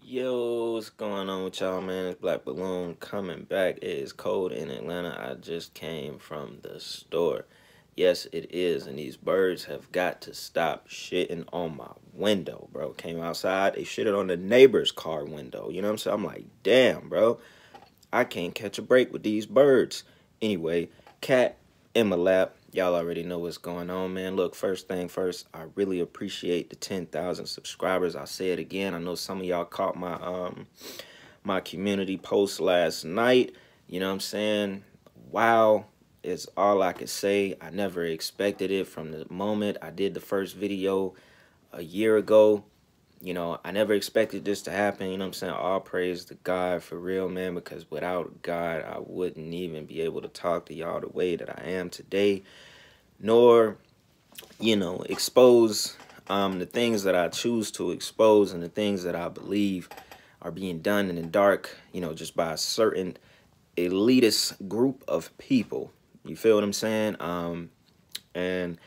Yo, what's going on with y'all, man? It's Black Balloon coming back. It is cold in Atlanta. I just came from the store. Yes, it is, and these birds have got to stop shitting on my window, bro. Came outside, they shitted on the neighbor's car window. You know what I'm saying? I'm like, damn, bro. I can't catch a break with these birds. Anyway, cat in my lap. Y'all already know what's going on, man. Look, first thing first, I really appreciate the 10,000 subscribers. I'll say it again. I know some of y'all caught my community post last night. You know what I'm saying? Wow, is all I could say. I never expected it from the moment I did the first video a year ago. I never expected this to happen. You know what I'm saying? All praise to God for real, man, because without God, I wouldn't even be able to talk to y'all the way that I am today, nor, expose the things that I choose to expose and the things that I believe are being done in the dark, just by a certain elitist group of people. You feel what I'm saying? And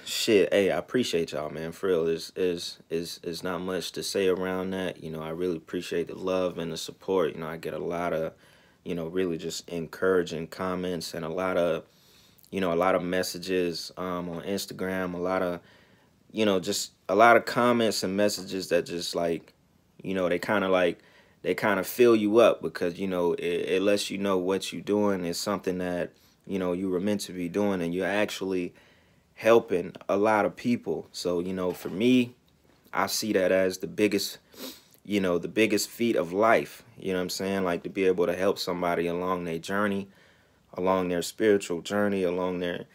shit, hey, I appreciate y'all, man. For real, is not much to say around that. I really appreciate the love and the support. I get a lot of, really just encouraging comments and a lot of messages on Instagram, a lot of, just a lot of comments and messages that just like, they kind of fill you up because, it lets you know what you're doing is something that, you were meant to be doing, and you're actually helping a lot of people. So, for me, I see that as the biggest feat of life. You know what I'm saying? Like, to be able to help somebody along their journey, along their spiritual journey, along their,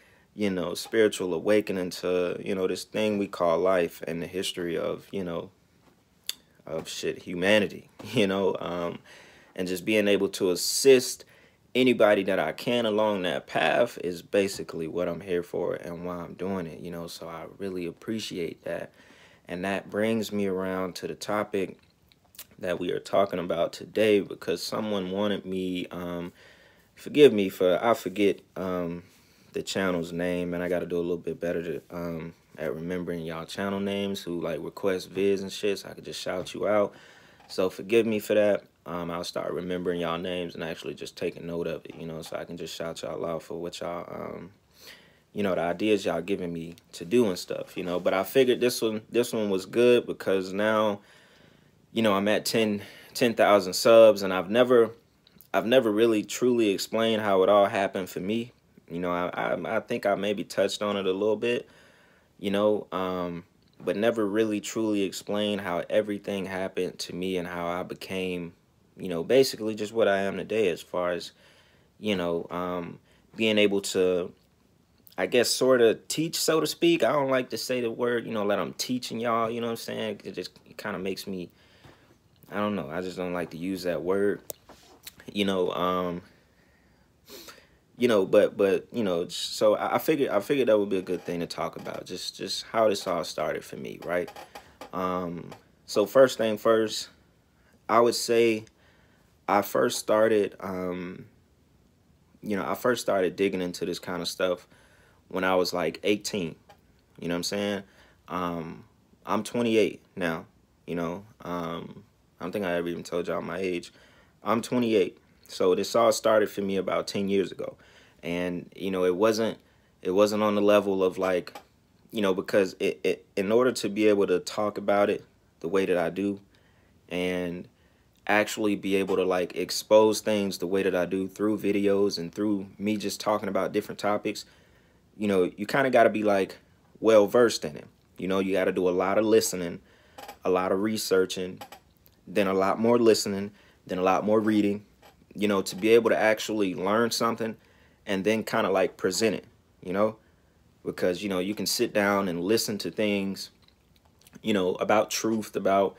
spiritual awakening to, this thing we call life and the history of, of shit, humanity, and just being able to assist anybody that I can along that path is basically what I'm here for and why I'm doing it, so I really appreciate that. And that brings me around to the topic that we are talking about today, because someone wanted me, forgive me for, I forget the channel's name, and I got to do a little bit better at remembering y'all channel names who like request vids and shit, so I could just shout you out. So forgive me for that. I'll start remembering y'all names and actually just taking note of it, so I can just shout y'all out for what y'all, the ideas y'all giving me to do and stuff, But I figured this one was good because now, I'm at 10,000 subs, and I've never really truly explained how it all happened for me. I think I maybe touched on it a little bit, but never really truly explained how everything happened to me and how I became, basically just what I am today, as far as, being able to, I guess, sort of teach, so to speak. I don't like to say the word, that I'm teaching y'all, you know what I'm saying? It kind of makes me, I don't know, I just don't like to use that word, you know, um, but so I figured that would be a good thing to talk about, just how this all started for me, right? So first thing first, I would say I first started, I first started digging into this kind of stuff when I was like 18. You know what I'm saying? I'm 28 now. I don't think I ever even told y'all my age. I'm 28. So this all started for me about 10 years ago. And, it wasn't on the level of like, because in order to be able to talk about it the way that I do, and actually be able to like expose things the way that I do through videos and through me just talking about different topics, you kind of got to be like well versed in it. You got to do a lot of listening, a lot of researching, then a lot more listening, then a lot more reading, to be able to actually learn something and then kind of like present it, because, you can sit down and listen to things, about truth, about,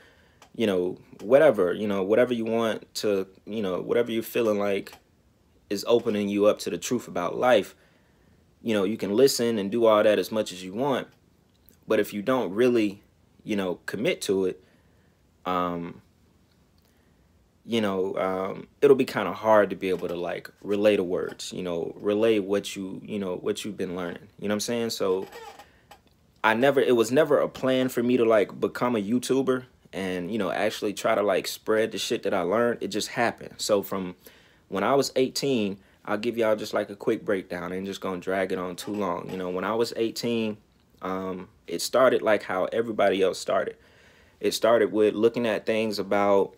whatever you want to, whatever you're feeling like is opening you up to the truth about life. You can listen and do all that as much as you want, but if you don't really, commit to it, it'll be kind of hard to be able to like relay the words, relay what what you've been learning. You know what I'm saying? So it was never a plan for me to like become a YouTuber and, you know, actually try to like spread the shit that I learned, it just happened. So from when I was 18, I'll give y'all just like a quick breakdown. I ain't just gonna drag it on too long. You know, when I was 18, it started like how everybody else started. It started with looking at things about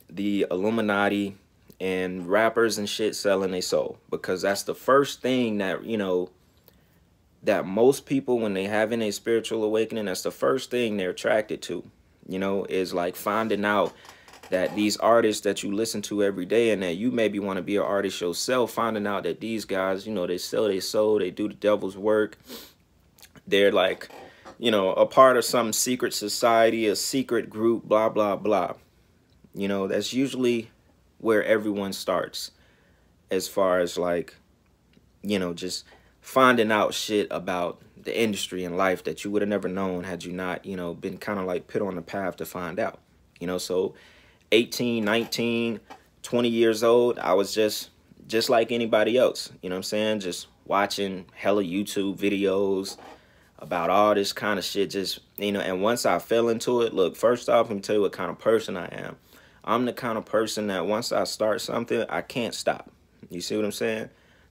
the Illuminati and rappers and shit selling their soul, because that's the first thing that, you know, that most people, when they having a spiritual awakening, that's the first thing they're attracted to, you know, is like finding out that these artists that you listen to every day, and that you maybe want to be an artist yourself, finding out that these guys, you know, they sell their soul, they do the devil's work, they're like, you know, a part of some secret society, a secret group, blah, blah, blah. You know, that's usually where everyone starts, as far as like, you know, just finding out shit about the industry and life that you would have never known had you not, you know, been kind of like put on the path to find out. You know, so 18, 19, 20 years old, I was just like anybody else, you know what I'm saying? Just watching hella YouTube videos about all this kind of shit, just, you know. And once I fell into it, look, first off, let me tell you what kind of person I am. I'm the kind of person that once I start something, I can't stop. You see what I'm saying?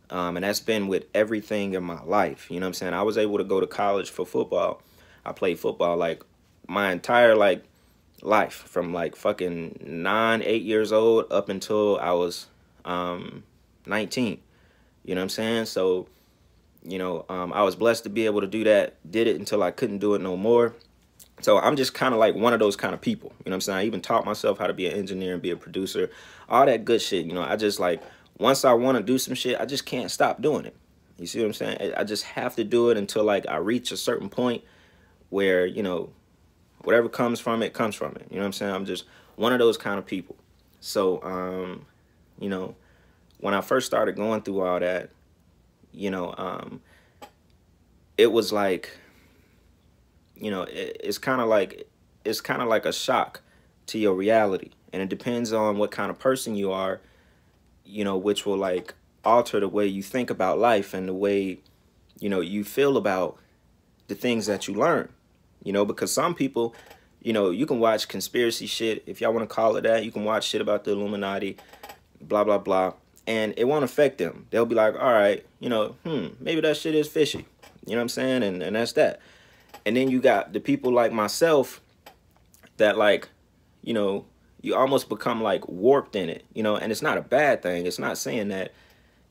And that's been with everything in my life. You know what I'm saying? I was able to go to college for football. I played football like my entire like life, from like fucking 9, 8 years old up until I was 19. You know what I'm saying? So, you know, I was blessed to be able to do that. Did it until I couldn't do it no more. So I'm just kind of like one of those kind of people. You know what I'm saying? I even taught myself how to be an engineer and be a producer. All that good shit. You know, I just like, once I want to do some shit, I just can't stop doing it. You see what I'm saying? I just have to do it until like I reach a certain point where, you know, whatever comes from it, comes from it. You know what I'm saying? I'm just one of those kind of people. So, you know, when I first started going through all that, you know, it was like, you know, it's kind of like a shock to your reality. And it depends on what kind of person you are, you know, which will like alter the way you think about life and the way, you know, you feel about the things that you learn. You know, because some people, you know, you can watch conspiracy shit, if y'all want to call it that. You can watch shit about the Illuminati, blah, blah, blah, and it won't affect them. They'll be like, all right, you know, maybe that shit is fishy. You know what I'm saying? And that's that. And then you got the people like myself that like, you know, you almost become like warped in it, you know, and it's not a bad thing. It's not saying that,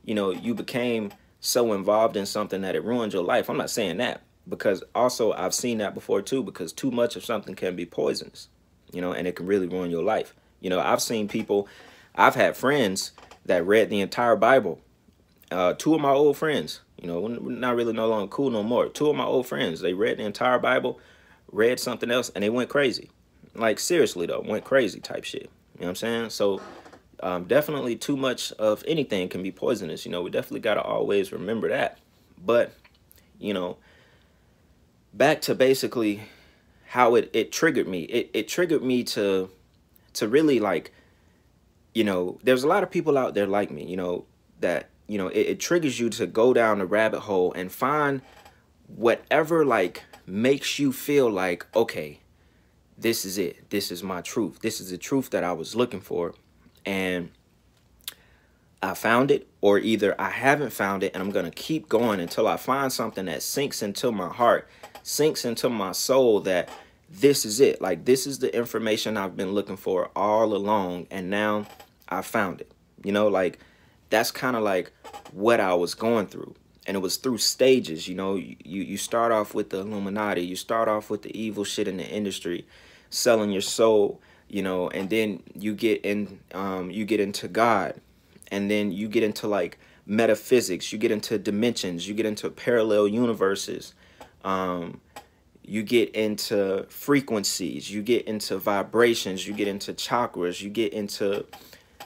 you know, you became so involved in something that it ruined your life. I'm not saying that, because also I've seen that before too, because too much of something can be poisonous, you know, and it can really ruin your life. You know, I've seen people, I've had friends that read the entire Bible. 2 of my old friends, you know, we're not really no longer cool no more. 2 of my old friends, they read the entire Bible, read something else, and they went crazy. Like, seriously, though, went crazy type shit. You know what I'm saying? So, definitely too much of anything can be poisonous. You know, we definitely got to always remember that. But, you know, back to basically how it triggered me. It triggered me to really, like, you know, there's a lot of people out there like me, you know, that, you know, it triggers you to go down the rabbit hole and find whatever, like, makes you feel like, okay, this is it. This is my truth. This is the truth that I was looking for. And I found it, or either I haven't found it, and I'm going to keep going until I find something that sinks into my heart, sinks into my soul, that this is it. Like, this is the information I've been looking for all along, and now I found it. You know, like, that's kind of like what I was going through. And it was through stages. You know, you start off with the Illuminati, you start off with the evil shit in the industry, selling your soul, you know, and then you get into God, and then you get into like metaphysics, you get into dimensions, you get into parallel universes, you get into frequencies, you get into vibrations, you get into chakras, you get into,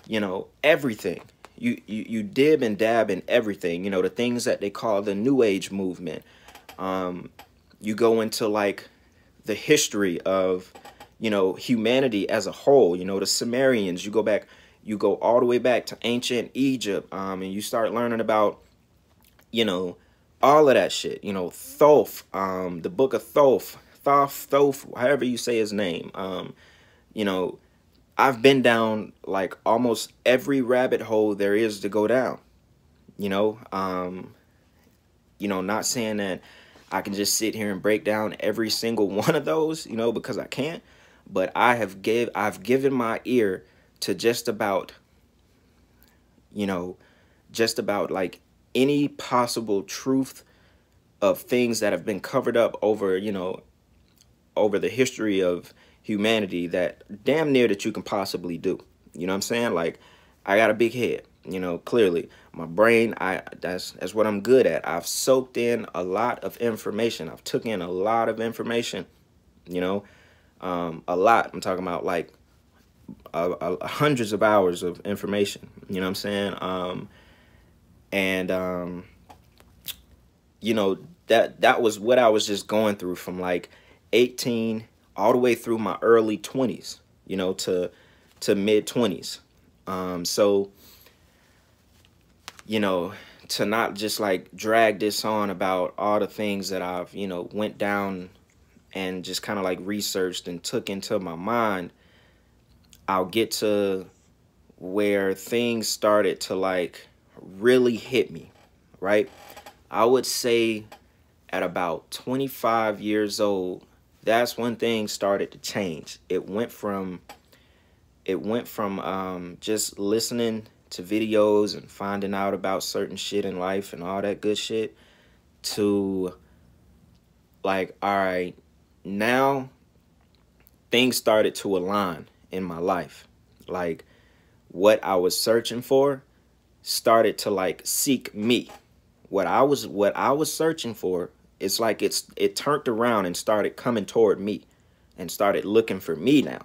you know, everything. You dib and dab in everything, you know, the things that they call the New Age movement. You go into like the history of, you know, humanity as a whole, you know, the Sumerians. You go all the way back to ancient Egypt, and you start learning about, you know, all of that shit, you know, Thoth, the book of Thoth, however you say his name, you know, I've been down like almost every rabbit hole there is to go down, you know. Not saying that I can just sit here and break down every single one of those, because I can't, but I've given my ear to you know, just about like any possible truth of things that have been covered up over the history of humanity, that damn near that you can possibly do. You know what I'm saying? Like, I got a big head, clearly. My brain, that's what I'm good at. I've soaked in a lot of information. I've took in a lot of information, a lot. I'm talking about like hundreds of hours of information. You know what I'm saying? And that was what I was just going through from like 18 all the way through my early 20s, to mid 20s. So, to not just like drag this on about all the things that I've, went down and just kind of like researched and took into my mind, I'll get to where things started to like really hit me, right? I would say at about 25 years old, that's when things started to change. It went from just listening to videos and finding out about certain shit in life and all that good shit to like, all right, now things started to align in my life. Like, what I was searching for started to like seek me. What I was searching for, it's like it turned around and started coming toward me and started looking for me now.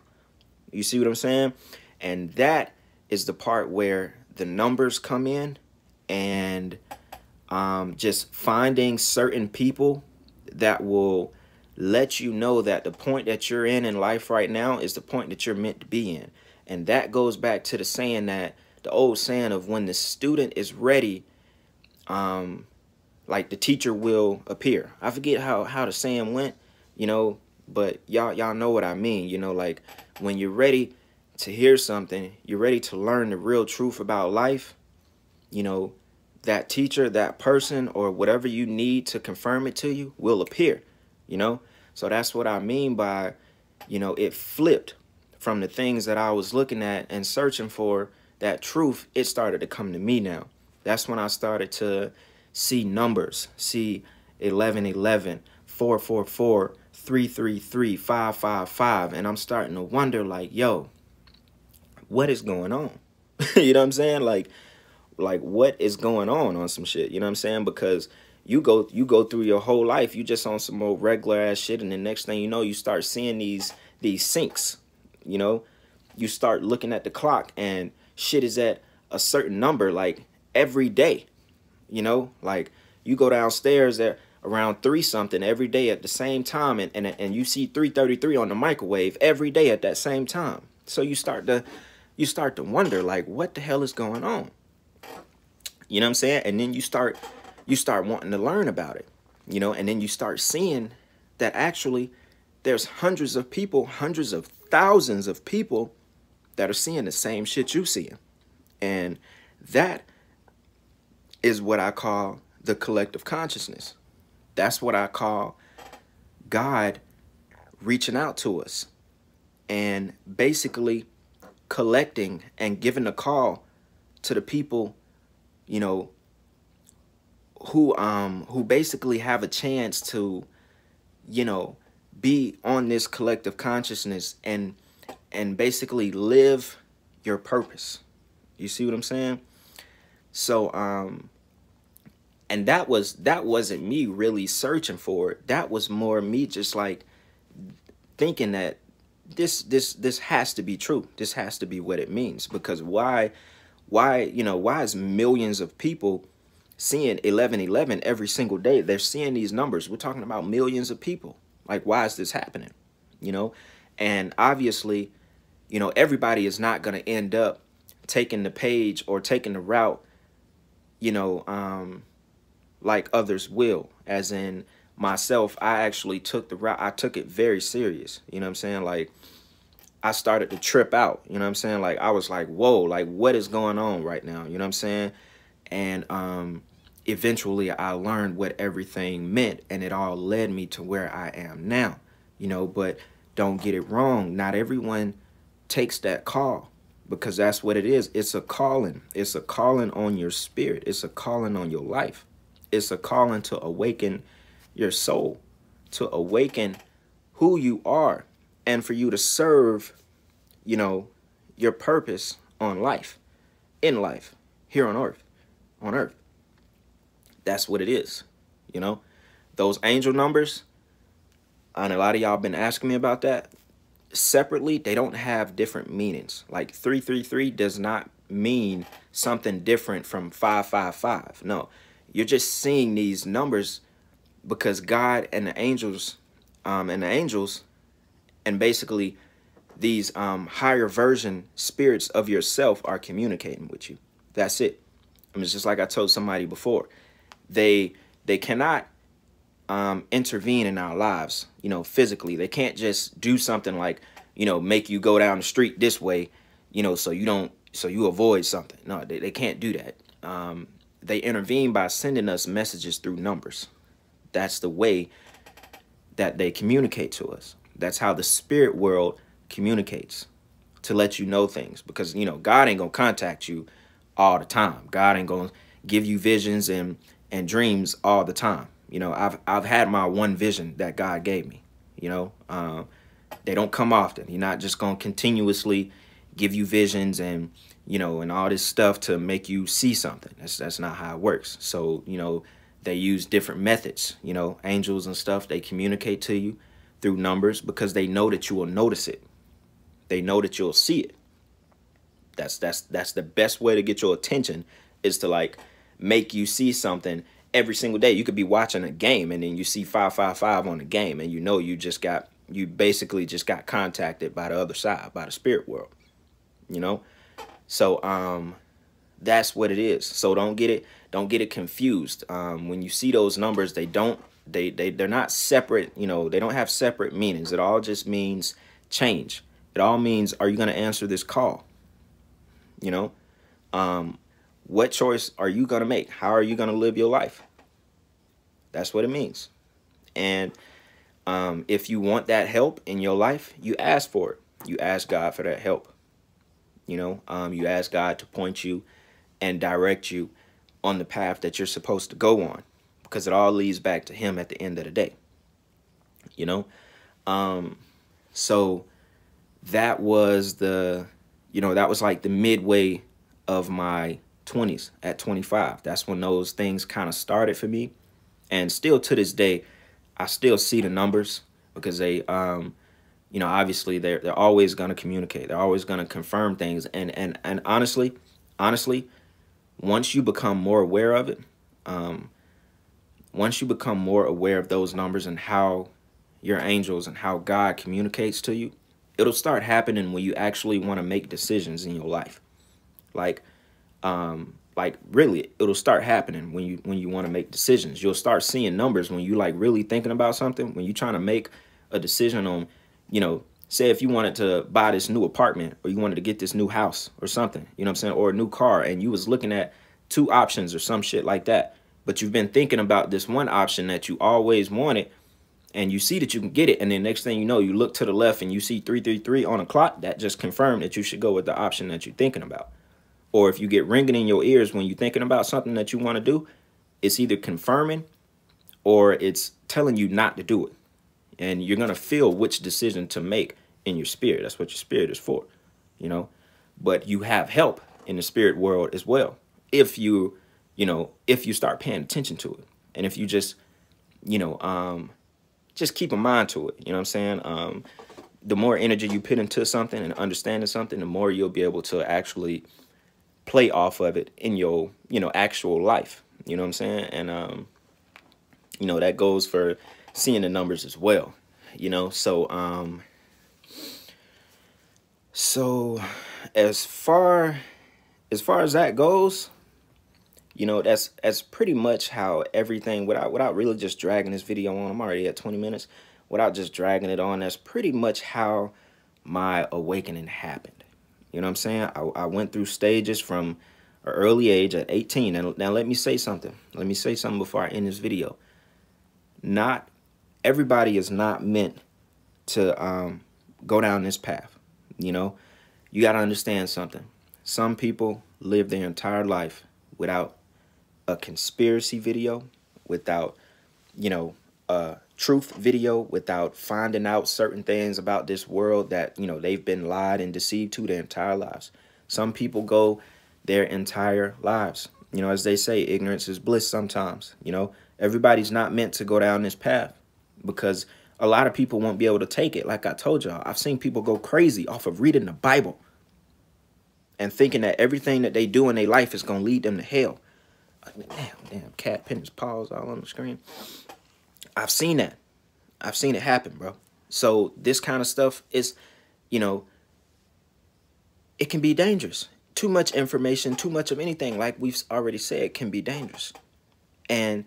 You see what I'm saying? And that is the part where the numbers come in, and just finding certain people that will let you know that the point that you're in life right now is the point that you're meant to be in. And that goes back to the old saying of when the student is ready, like the teacher will appear. I forget how the saying went, but y'all know what I mean. Like when you're ready to hear something, you're ready to learn the real truth about life, that teacher, that person, or whatever you need to confirm it to you will appear, So that's what I mean by, it flipped from the things that I was looking at and searching for, that truth, it started to come to me now. That's when I started to see numbers, see 1111, 444, 333, 555, and I'm starting to wonder like, yo, what is going on? You know what I'm saying? Like what is going on some shit? You know what I'm saying? Because you go through your whole life, you just on some old regular ass shit, and the next thing you know, you start seeing these syncs. You start looking at the clock and shit is at a certain number like every day. Like you go downstairs at around 3 something every day at the same time, and you see 3:33 on the microwave every day at that same time. So you start to wonder like, what the hell is going on? You know what I'm saying? And then you start wanting to learn about it, and then you start seeing that actually there's hundreds of thousands of people that are seeing the same shit you seeing. And that is what I call the collective consciousness. That's what I call God reaching out to us and basically collecting and giving a call to the people, who basically have a chance to, be on this collective consciousness and basically live your purpose. You see what I'm saying? So, and that wasn't me really searching for it. That was more me just like thinking that this has to be true. This has to be what it means. Because why is millions of people seeing 1111 every single day? They're seeing these numbers. We're talking about millions of people. Like, why is this happening? And obviously, everybody is not going to end up taking the page or taking the route, like others will. As in myself, I actually took the route. I took it very serious. You know what I'm saying? Like, I started to trip out. You know what I'm saying? Like I was like, whoa, like what is going on right now? You know what I'm saying? And eventually I learned what everything meant, and it all led me to where I am now. You know, but don't get it wrong. Not everyone takes that call, because that's what it is. It's a calling. It's a calling on your spirit. It's a calling on your life. It's a calling to awaken your soul, to awaken who you are, and for you to serve, you know, your purpose on life, in life, here on earth, on earth. That's what it is. You know, those angel numbers, and a lot of y'all been asking me about that. Separately, they don't have different meanings. Like 333 does not mean something different from 555. No, you're just seeing these numbers because God and the angels, and basically these higher version spirits of yourself are communicating with you. That's it. I mean, it's just like I told somebody before. They cannot intervene in our lives, you know, physically. They can't just do something like, you know, make you go down the street this way, you know, so you avoid something. No, they can't do that. They intervene by sending us messages through numbers. That's the way that they communicate to us. That's how the spirit world communicates, to let you know things, because, you know, God ain't gonna contact you all the time. God ain't gonna give you visions and dreams all the time. You know, I've had my one vision that God gave me. You know, they don't come often. You're not just gonna continuously give you visions and, you know, and all this stuff to make you see something. That's not how it works. So, you know, they use different methods. You know, angels and stuff, they communicate to you through numbers because they know that you will notice it. They know that you'll see it. That's the best way to get your attention, is to like make you see something every single day. You could be watching a game and then you see 555 on the game, and you know you basically just got contacted by the other side, by the spirit world. You know? So that's what it is. So don't get it confused. When you see those numbers, they're not separate, you know, they don't have separate meanings. It all just means change. It all means, are you going to answer this call? You know, what choice are you going to make? How are you going to live your life? That's what it means. And if you want that help in your life, you ask for it. You ask God for that help. You know, you ask God to point you and direct you on the path that you're supposed to go on, because it all leads back to Him at the end of the day. You know, so that was that was like the midway of my 20s at 25. That's when those things kind of started for me. And still to this day, I still see the numbers, because they, you know, obviously they're always going to communicate. They're always going to confirm things. And honestly, once you become more aware of it, once you become more aware of those numbers and how your angels and how God communicates to you, it'll start happening when you actually want to make decisions in your life. Like really, it'll start happening when you want to make decisions. You'll start seeing numbers when you like really thinking about something, when you're trying to make a decision on, you know, say if you wanted to buy this new apartment, or you wanted to get this new house or something, you know what I'm saying, or a new car, and you was looking at 2 options or some shit like that, but you've been thinking about this one option that you always wanted, and you see that you can get it, and then next thing you know, you look to the left and you see 333 on a clock. That just confirmed that you should go with the option that you're thinking about. Or if you get ringing in your ears when you're thinking about something that you want to do, it's either confirming or it's telling you not to do it. And you're going to feel which decision to make in your spirit. That's what your spirit is for, you know. But you have help in the spirit world as well, if you start paying attention to it. And if you just, you know, just keep a mind to it, you know what I'm saying? The more energy you put into something and understanding something, the more you'll be able to actually play off of it in your, you know, actual life. You know what I'm saying? And, you know, that goes for seeing the numbers as well, you know? So, so as far as that goes, you know, that's pretty much how everything, without really just dragging this video on, I'm already at 20 minutes, without just dragging it on, that's pretty much how my awakening happened. You know what I'm saying? I went through stages from an early age at 18. And now let me say something. Let me say something before I end this video. Not everybody is not meant to go down this path. You know, you got to understand something. Some people live their entire life without a conspiracy video, without, you know, a truth video, without finding out certain things about this world that, you know, they've been lied and deceived to their entire lives. Some people go their entire lives. You know, as they say, ignorance is bliss sometimes. You know, everybody's not meant to go down this path because a lot of people won't be able to take it. Like I told y'all, I've seen people go crazy off of reading the Bible and thinking that everything that they do in their life is going to lead them to hell. Damn, cat pin his paws all on the screen. I've seen that. I've seen it happen, bro. So this kind of stuff is, you know, it can be dangerous. Too much information, too much of anything, like we've already said, can be dangerous. And,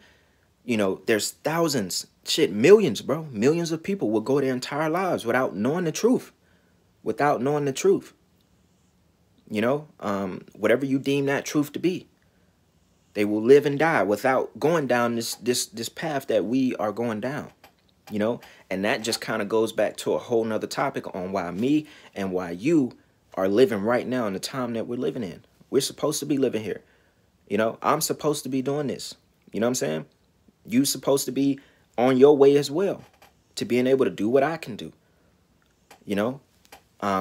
you know, there's thousands, shit, millions, bro. Millions of people will go their entire lives without knowing the truth. Without knowing the truth. You know, whatever you deem that truth to be. They will live and die without going down this path that we are going down. You know, and that just kind of goes back to a whole nother topic on why me and why you are living right now in the time that we're living in. We're supposed to be living here. You know, I'm supposed to be doing this. You know what I'm saying? You're supposed to be on your way as well to being able to do what I can do. You know,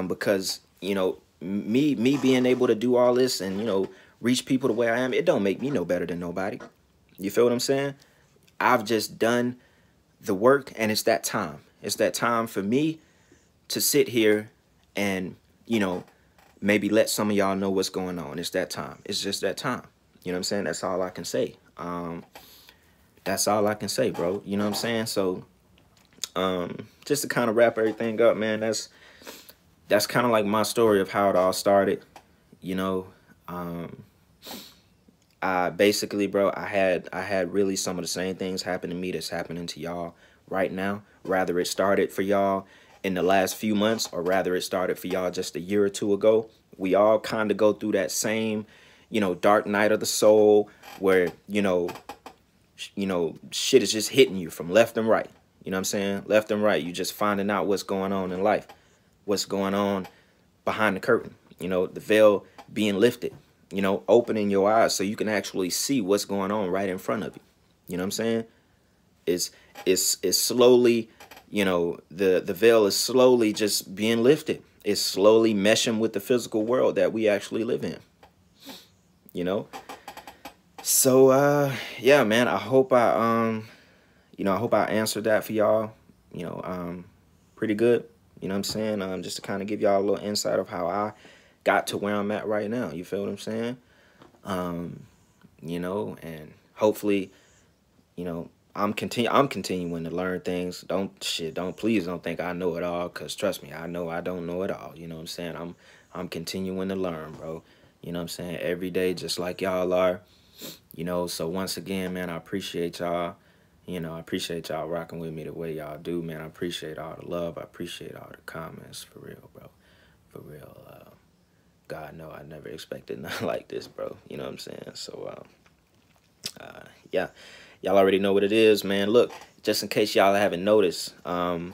because, you know, me being able to do all this and, you know, reach people the way I am, it don't make me no better than nobody. You feel what I'm saying? I've just done the work, and it's that time. It's that time for me to sit here and, you know, maybe let some of y'all know what's going on. It's that time. It's just that time. You know what I'm saying? That's all I can say. That's all I can say, bro. You know what I'm saying? So, just to kind of wrap everything up, man, that's kind of like my story of how it all started. You know, I basically, bro, I had really some of the same things happen to me that's happening to y'all right now. Rather it started for y'all in the last few months, or rather it started for y'all just a year or two ago. We all kind of go through that same, you know, dark night of the soul where, you know, shit is just hitting you from left and right. You know what I'm saying? Left and right. You just finding out what's going on in life, what's going on behind the curtain, you know, the veil being lifted. You know, opening your eyes so you can actually see what's going on right in front of you. You know what I'm saying? It's slowly, you know, the veil is slowly just being lifted. It's slowly meshing with the physical world that we actually live in. You know? So yeah, man, I hope I answered that for y'all, you know, pretty good. You know what I'm saying? Just to kind of give y'all a little insight of how I got to where I'm at right now. You feel what I'm saying? You know, and hopefully, you know, I'm continuing to learn things. Please don't think I know it all, because trust me, I know I don't know it all. You know what I'm saying? I'm continuing to learn, bro. You know what I'm saying? Every day, just like y'all are. You know, so once again, man, I appreciate y'all. You know, I appreciate y'all rocking with me the way y'all do, man. I appreciate all the love. I appreciate all the comments, for real, bro. For real. God, no, I never expected nothing like this, bro. You know what I'm saying? So, yeah, y'all already know what it is, man. Look, just in case y'all haven't noticed, my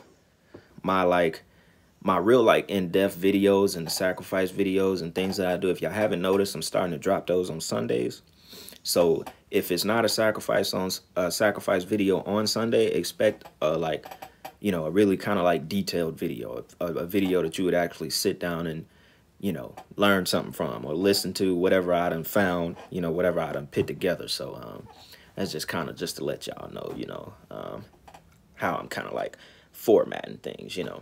real, in-depth videos and the sacrifice videos and things that I do, if y'all haven't noticed, I'm starting to drop those on Sundays. So if it's not a sacrifice video on Sunday, expect you know, a really kind of detailed video, a video that you would actually sit down and, you know, learn something from, or listen to whatever I done found, you know, whatever I done put together. So that's just kind of just to let y'all know, you know, how I'm kind of formatting things, you know.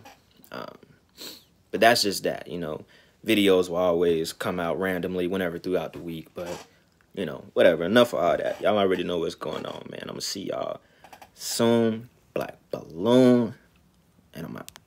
But that's just that, you know. Videos will always come out randomly whenever throughout the week, but, you know, whatever. Enough of all that. Y'all already know what's going on, man. I'm going to see y'all soon. Black Balloon. And I'm out.